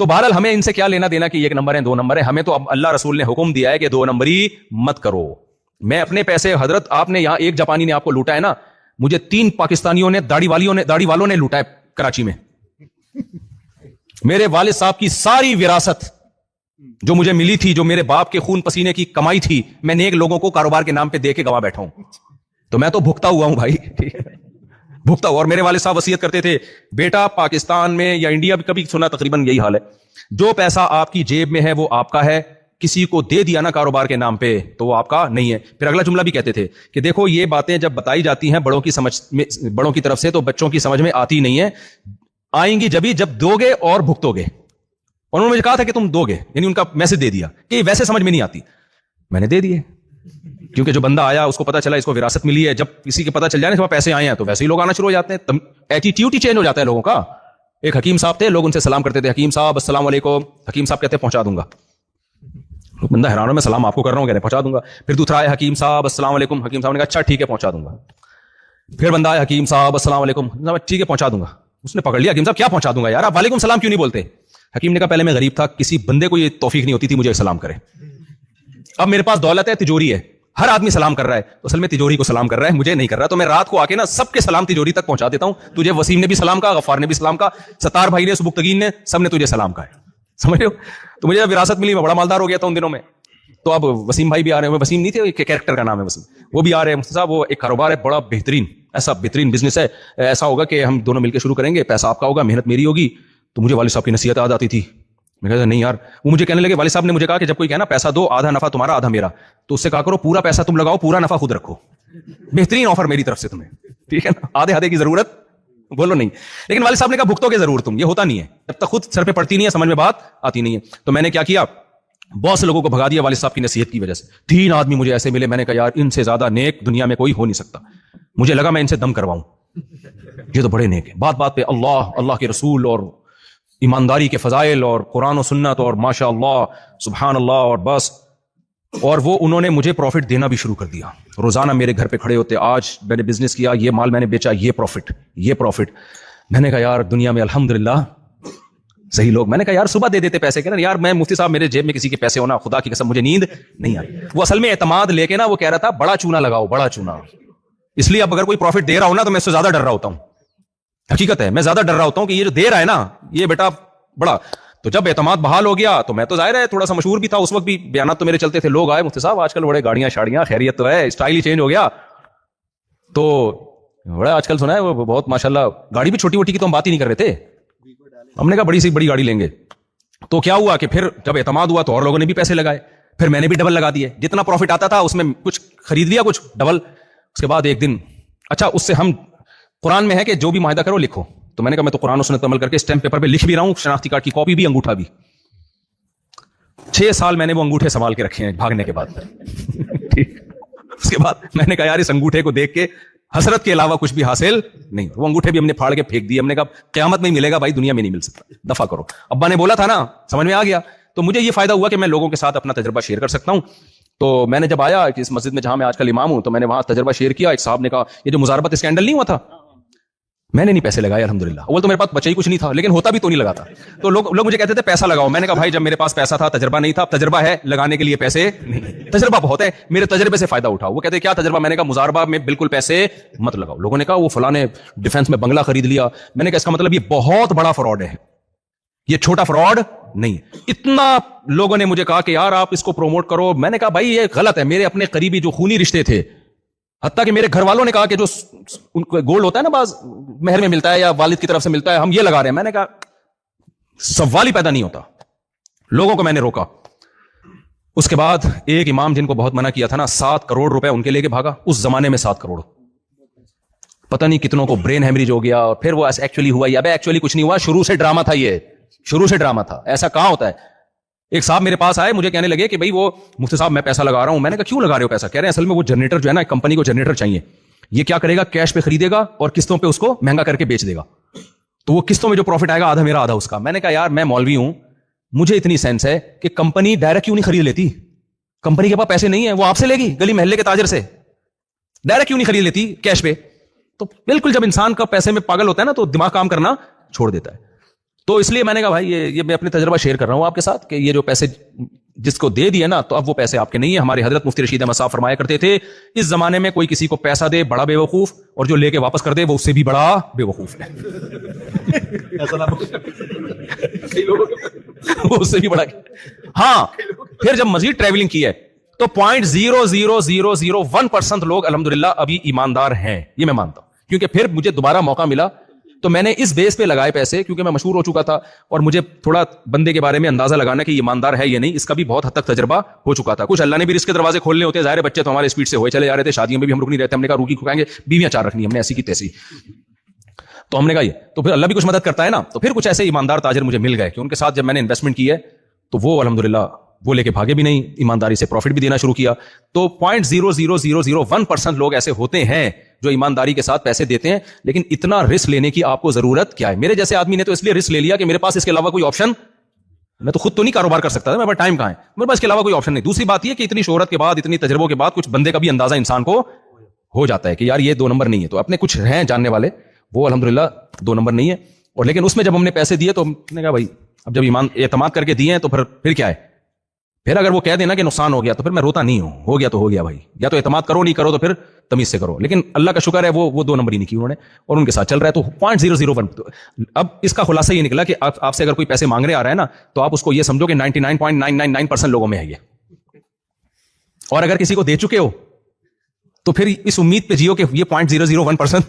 تو بہرحال ہمیں ان سے کیا لینا دینا کہ ایک نمبر ہے دو نمبر ہے, ہمیں تو اب اللہ رسول نے حکم دیا ہے کہ دو نمبری مت کرو. میں اپنے پیسے, حضرت آپ نے یہاں ایک جاپانی نے آپ کو لوٹا ہے نا, مجھے 3 پاکستانیوں نے داڑھی والوں نے لوٹا ہے کراچی میں. میرے والد صاحب کی ساری وراثت جو مجھے ملی تھی, جو میرے باپ کے خون پسینے کی کمائی تھی, میں نیک لوگوں کو کاروبار کے نام پہ دے کے گوا بیٹھا ہوں. تو میں تو بھگتا ہوا ہوں بھائی, بھگتا ہوا. اور میرے والد صاحب وصیت کرتے تھے, بیٹا پاکستان میں یا انڈیا میں کبھی سنا تقریباً یہی حال ہے, جو پیسہ آپ کی جیب میں ہے وہ آپ کا ہے, کسی کو دے دیا نا کاروبار کے نام پہ تو وہ آپ کا نہیں ہے. پھر اگلا جملہ بھی کہتے تھے کہ دیکھو یہ باتیں جب بتائی جاتی ہیں بڑوں کی طرف سے تو بچوں کی سمجھ میں آتی نہیں ہے, آئیں گی جبھی جب دو گے اور بھگتو گے. انہوں نے مجھے کہا تھا کہ تم دو گے, یعنی ان کا میسج دے دیا کہ ویسے سمجھ میں نہیں آتی. میں نے دے دیے, کیونکہ جو بندہ آیا اس کو پتا چلا اس کو وراثت ملی ہے. جب کسی کے پتا چل جائے نا پیسے آئے ہیں تو ویسے ہی لوگ آنا شروع ہو جاتے ہیں, ایٹیٹیوڈ ہی چینج ہو جاتا ہے لوگوں کا. ایک حکیم صاحب تھے, لوگ ان سے سلام کرتے تھے, حکیم صاحب السلام علیکم. حکیم صاحب کہتے ہیں پہنچا دوں گا. بندہ حیران ہو, میں سلام آپ کو کر رہا ہوں, کہہ رہے پہنچا دوں گا. پھر دوسرا آیا, حکیم صاحب السلام علیکم. حکیم صاحب نے کہا اچھا ٹھیک ہے پہنچا دوں گا. پھر بندہ آیا, حکیم صاحب السلام علیکم. ٹھیک ہے پہنچا دوں گا. اس نے پکڑ لیا, حکیم صاحب کیا پہنچا دوں گا یار, آپ وعلیکم السلام کیوں نہیں بولتے. حکیم نے کہا پہلے میں غریب تھا, کسی بندے کو یہ توفیق نہیں ہوتی تھی مجھے سلام کرے. اب میرے پاس دولت ہے, تجوری ہے, ہر آدمی سلام کر رہا ہے, اصل میں تجوری کو سلام کر رہا ہے, مجھے نہیں کر رہا. تو میں رات کو آ کے نا سب کے سلام تجوری تک پہنچا دیتا ہوں. تجھے وسیم نے بھی سلام کہا, غفار نے بھی سلام کہا, ستار بھائی نے, سبکتگین نے, سب نے تجھے سلام کہا ہے. سمجھ رہے ہو. تو مجھے جب وراثت ملی, میں بڑا مالدار ہو گیا تھا ان دنوں میں. تو اب وسیم بھائی بھی آ رہے ہیں, وسیم نہیں تھے, کیریکٹر کا نام ہے وسیم, وہ بھی آ رہے ہیں. مفتی صاحب وہ ایک کاروبار ہے بڑا بہترین, ایسا بہترین بزنس ہے, ایسا ہوگا کہ ہم دونوں مل کے شروع کریں گے, پیسہ آپ کا ہوگا, محنت میری ہوگی. تو مجھے والد صاحب کی نصیحت یاد آتی تھی. میں کہتا نہیں یار, وہ مجھے کہنے لگے, والد صاحب نے مجھے کہا کہ جب کوئی کہنا پیسہ دو, آدھا نفع تمہارا آدھا میرا, تو اس سے کہا کرو پورا پیسہ تم لگاؤ, پورا نفع خود رکھو. بہترین آفر میری طرف سے تمہیں, ٹھیک ہے نا, آدھے کی ضرورت بولو نہیں. لیکن والد صاحب نے کہا بھگتو کے ضرور تم, یہ ہوتا نہیں ہے جب تک خود سر پہ پڑتی نہیں ہے, سمجھ میں بات آتی نہیں ہے. تو میں نے کیا کیا, بہت سے لوگوں کو بھگا دیا والد صاحب کی نصیحت کی وجہ سے. 3 آدمی مجھے ایسے ملے, میں نے کہا یار ان سے زیادہ نیک دنیا میں کوئی ہو نہیں سکتا. مجھے لگا میں ان سے دم کرواؤں, یہ تو بڑے نیک ہیں, بات بات پہ اللہ کے رسول اور ایمانداری کے فضائل اور قرآن و سنت اور ماشاء اللہ سبحان اللہ, اور بس. اور وہ انہوں نے مجھے پروفٹ دینا بھی شروع کر دیا. روزانہ میرے گھر پہ کھڑے ہوتے, آج میں نے بزنس کیا, یہ مال میں نے بیچا, یہ پروفٹ. میں نے کہا یار دنیا میں الحمدللہ صحیح لوگ. میں نے کہا یار صبح دے دیتے پیسے, کہنا یار میں مفتی صاحب میرے جیب میں کسی کے پیسے ہونا, خدا کی قسم مجھے نیند نہیں آئی. وہ اصل میں اعتماد لے کے نا وہ کہہ رہا تھا بڑا چونا لگاؤ, بڑا چونا. اس لیے اب اگر کوئی پروفٹ دے رہا ہو نا تو میں اس سے زیادہ ڈر رہا ہوتا ہوں. حقیقت ہے, میں زیادہ ڈر رہا ہوتا ہوں کہ یہ جو دے رہا ہے نا یہ بیٹا بڑا. تو جب اعتماد بحال ہو گیا تو میں تو ظاہر ہے تھوڑا سا مشہور بھی تھا اس وقت بھی, بیانات تو میرے چلتے تھے, لوگ آئے مفتی صاحب آج کل بڑے گاڑیاں شاڑیاں, خیریت تو ہے, اسٹائل ہی چینج ہو گیا. تو بڑا آج کل سنا ہے وہ بہت ماشاءاللہ, گاڑی بھی چھوٹی موٹی کی تو ہم بات ہی نہیں کر رہے تھے. ہم نے کہا بڑی سی بڑی گاڑی لیں گے. تو کیا ہوا کہ پھر جب اعتماد ہوا تو اور لوگوں نے بھی پیسے لگائے, پھر میں نے بھی ڈبل لگا دیے. جتنا پروفٹ آتا تھا اس میں کچھ خرید لیا, کچھ ڈبل. اس کے بعد ایک دن اچھا اس سے ہم, قرآن میں ہے کہ جو بھی معاہدہ کرو لکھو. تو میں نے کہا میں تو قرآن و سنت عمل کر کے اسٹیمپ پیپر پہ لکھ بھی رہا ہوں, شناختی کارڈ کی کاپی بھی, انگوٹھا بھی. 6 سال میں نے وہ انگوٹھے سنبھال کے رکھے ہیں بھاگنے کے بعد. اس کے بعد میں نے کہا یار اس انگوٹھے کو دیکھ کے حسرت کے علاوہ کچھ بھی حاصل نہیں. وہ انگوٹھے بھی ہم نے پھاڑ کے پھینک دیے. ہم نے کہا قیامت میں ہی ملے گا بھائی, دنیا میں نہیں مل سکتا, دفع کرو. ابا نے بولا تھا نا, سمجھ میں آ گیا. تو مجھے یہ فائدہ ہوا کہ میں لوگوں کے ساتھ اپنا تجربہ شیئر کر سکتا ہوں. تو میں نے جب آیا کہ اس مسجد میں جہاں میں آج کل امام ہوں, تو میں نے وہاں تجربہ شیئر کیا. ایک صاحب نے کہا یہ جو مزاربت اسکینڈل نہیں ہوا تھا, میں نے نہیں پیسے لگائے الحمدللہ. اول تو میرے پاس بچے ہی کچھ نہیں تھا, لیکن ہوتا بھی تو نہیں لگاتا. تو لوگ مجھے کہتے تھے پیسہ لگاؤ. میں نے کہا بھائی جب میرے پاس پیسہ تھا تجربہ نہیں تھا, تجربہ ہے لگانے کے لیے پیسے نہیں. تجربہ بہت ہے, میرے تجربے سے فائدہ اٹھاؤ. وہ کہتے کیا تجربہ, میں نے کہا مزاربہ میں بالکل پیسے مت لگاؤ. لوگوں نے کہا وہ فلاں نے ڈیفینس میں بنگلہ خرید لیا. میں نے کہا اس کا مطلب یہ بہت بڑا فراڈ ہے, یہ چھوٹا فراڈ نہیں. اتنا لوگوں نے مجھے کہا کہ یار آپ اس کو پروموٹ کرو. میں نے کہا بھائی یہ غلط ہے. میرے اپنے قریبی جو خونی رشتے تھے, حتیٰ کہ میرے گھر والوں نے کہا کہ جو ان کو گولڈ ہوتا ہے نا بعض مہر میں ملتا ہے یا والد کی طرف سے ملتا ہے, ہم یہ لگا رہے ہیں. میں نے کہا سوال ہی پیدا نہیں ہوتا. لوگوں کو میں نے روکا. اس کے بعد ایک امام جن کو بہت منع کیا تھا نا, 7 کروڑ روپے ان کے لے کے بھاگا. اس زمانے میں 7 کروڑ, پتہ نہیں کتنوں کو برین ہیمریج ہو گیا. اور پھر وہ ایکچولی ہوا, یا ایکچولی کچھ نہیں ہوا, شروع سے ڈرامہ تھا. یہ شروع سے ڈرامہ تھا, ایسا کہاں ہوتا ہے. ایک صاحب میرے پاس آئے, مجھے کہنے لگے کہ بھائی وہ مفتی صاحب میں پیسہ لگا رہا ہوں. میں نے کہا کیوں لگا رہے ہو پیسہ؟ کہہ رہے ہیں اصل میں وہ جنریٹر جو ہے نا, ایک کمپنی کو جنریٹر چاہیے. یہ کیا کرے گا, کیش پہ خریدے گا اور قسطوں پہ اس کو مہنگا کر کے بیچ دے گا. تو وہ قسطوں میں جو پروفٹ آئے گا آدھا میرا آدھا اس کا. میں نے کہا یار میں مولوی ہوں, مجھے اتنی سینس ہے کہ کمپنی ڈائریکٹ کیوں نہیں خرید لیتی. کمپنی کے پاس پیسے نہیں ہیں, وہ آپ سے لے گی گلی محلے کے تاجر سے. ڈائریکٹ کیوں نہیں خرید لیتی کیش پہ. تو بالکل جب انسان کا پیسے میں پاگل ہوتا ہے نا تو دماغ کام کرنا چھوڑ دیتا ہے. تو اس لیے میں نے کہا بھائی یہ میں اپنے تجربہ شیئر کر رہا ہوں آپ کے ساتھ کہ یہ جو پیسے جس کو دے دیے نا تو اب وہ پیسے آپ کے نہیں ہیں. ہمارے حضرت مفتی رشید احمد صاحب فرمایا کرتے تھے اس زمانے میں کوئی کسی کو پیسہ دے بڑا بے وقوف, اور جو لے کے واپس کر دے وہ اس سے بھی بڑا بے وقوف ہے. وہ اس سے بھی بڑا. ہاں پھر جب مزید ٹریولنگ کی ہے تو 0.0001% لوگ الحمدللہ ابھی ایماندار ہیں, یہ میں مانتا ہوں. کیونکہ پھر مجھے دوبارہ موقع ملا تو میں نے اس بیس پہ لگائے پیسے, کیونکہ میں مشہور ہو چکا تھا اور مجھے تھوڑا بندے کے بارے میں اندازہ لگانا کہ یہ ایماندار ہے یا نہیں, اس کا بھی بہت حد تک تجربہ ہو چکا تھا. کچھ اللہ نے بھی رزق کے دروازے کھولنے ہوتے ہیں, ظاہر بچے تو ہمارے اسپیڈ سے ہوئے چلے جا رہے تھے, شادیوں میں بھی ہم رک نہیں رہتے, ہم نے کہا روکی کھائیں گے, بیویاں 4 رکھنی, ہم نے ایسی کی تیسی, تو ہم نے کہا یہ تو پھر اللہ بھی کچھ مدد کرتا ہے نا. تو پھر کچھ ایسے ایماندار تاجر مجھے مل گئے کہ ان کے ساتھ جب میں نے انویسٹمنٹ کی ہے تو وہ الحمدللہ وہ لے کے بھاگے بھی نہیں, ایمانداری سے پروفٹ بھی دینا شروع کیا. تو 0.00001% لوگ ایسے ہوتے ہیں جو ایمانداری کے ساتھ پیسے دیتے ہیں, لیکن اتنا رسک لینے کی آپ کو ضرورت کیا ہے؟ میرے جیسے آدمی نے تو اس لیے رسک لے لیا کہ میرے پاس اس کے علاوہ کوئی آپشن, میں تو خود تو نہیں کاروبار کر سکتا تھا, میرے پاس ٹائم کہاں ہے, میرے پاس اس کے علاوہ کوئی آپشن نہیں. دوسری بات یہ کہ اتنی شہرت کے بعد اتنی تجربوں کے بعد کچھ بندے کا بھی اندازہ انسان کو ہو جاتا ہے کہ یار یہ 2 نمبر نہیں ہے. تو اپنے کچھ ہیں جاننے والے وہ الحمدللہ 2 نمبر نہیں ہے, اور لیکن اس میں جب ہم نے پیسے دیے تو ہم نے کہا بھائی اب جب اعتماد کر کے دیے ہیں تو پھر کیا ہے, پھر اگر وہ کہہ دینا کہ نقصان ہو گیا تو پھر میں روتا نہیں ہوں, ہو گیا تو ہو گیا بھائی, یا تو اعتماد کرو, نہیں کرو تو پھر تمیز سے کرو. لیکن اللہ کا شکر ہے وہ 2 نمبر ہی نہیں کی انہوں نے اور ان کے ساتھ چل رہا ہے. تو 0.001. اب اس کا خلاصہ یہ نکلا کہ آپ سے اگر کوئی پیسے مانگنے آ رہا ہے نا تو آپ اس کو یہ سمجھو کہ 99.999% لوگوں میں ہے یہ, اور اگر کسی کو دے چکے ہو تو پھر اس امید پہ جیو کہ یہ 0.001%,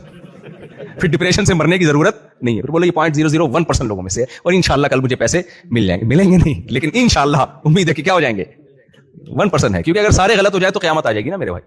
پھر ڈپریشن سے مرنے کی ضرورت نہیں ہے. پھر بولو یہ 0.001% لوگوں میں سے ہے, اور انشاءاللہ کل مجھے پیسے مل جائیں گے, ملیں گے نہیں لیکن انشاءاللہ امید ہے کہ کیا ہو جائیں گے, 1% ہے. کیونکہ اگر سارے غلط ہو جائے تو قیامت آ جائے گی نا میرے بھائی.